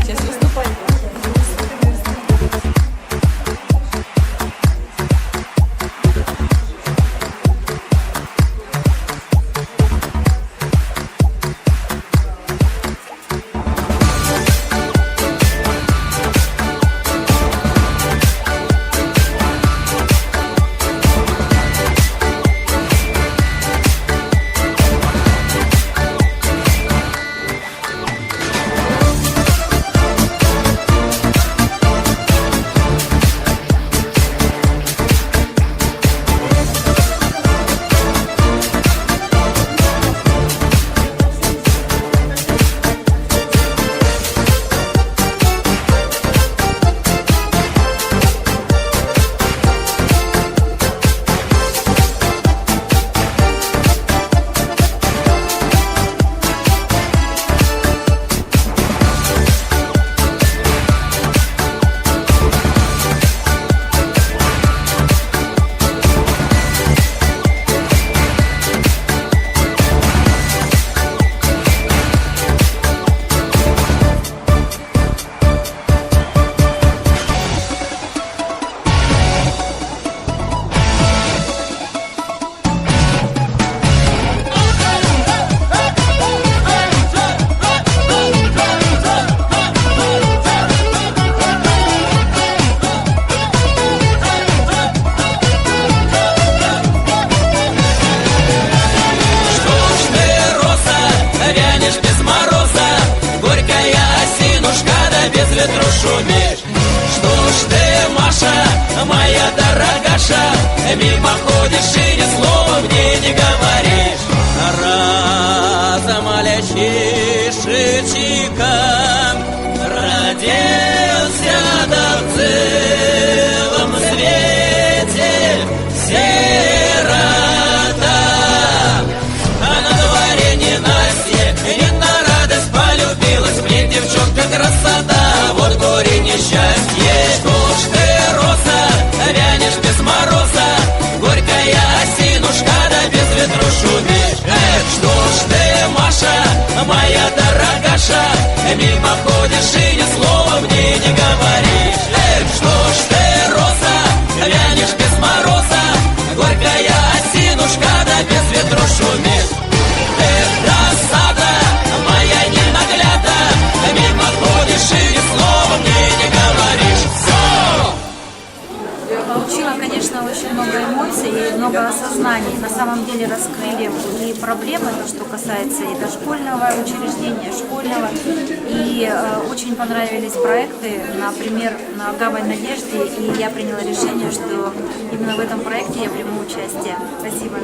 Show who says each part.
Speaker 1: Сейчас выступаем.
Speaker 2: ветру шумишь. Что ж ты, Маша, моя дорогаша, мимо ходишь и ни слова мне не говоришь. Разом лечишечиком родился да в целом свете сирота. А на дворе ненастье, не на радость полюбилась мне девчонка красота. Вот горе несчастье, что ж ты, роза, вянешь без мороза, горькая осинушка, да без ветру шумишь. Что ж ты, Маша, моя дорогаша, мимо ходишь и ни слова мне не говоришь. Что ж ты, роза, вянешь без мороза, горькая осинушка, да без ветру шумишь. Досада моя ненагляда, мимо ходишь и ни слова мне не говоришь. Все!
Speaker 3: Получила, конечно, очень много эмоций и много осознаний. На самом деле раскрыли и проблемы, то, что касается и дошкольного учреждения, школьного. И очень понравились проекты, например, на Гавань Надежды. И я приняла решение, что именно в этом проекте я приму участие. Спасибо.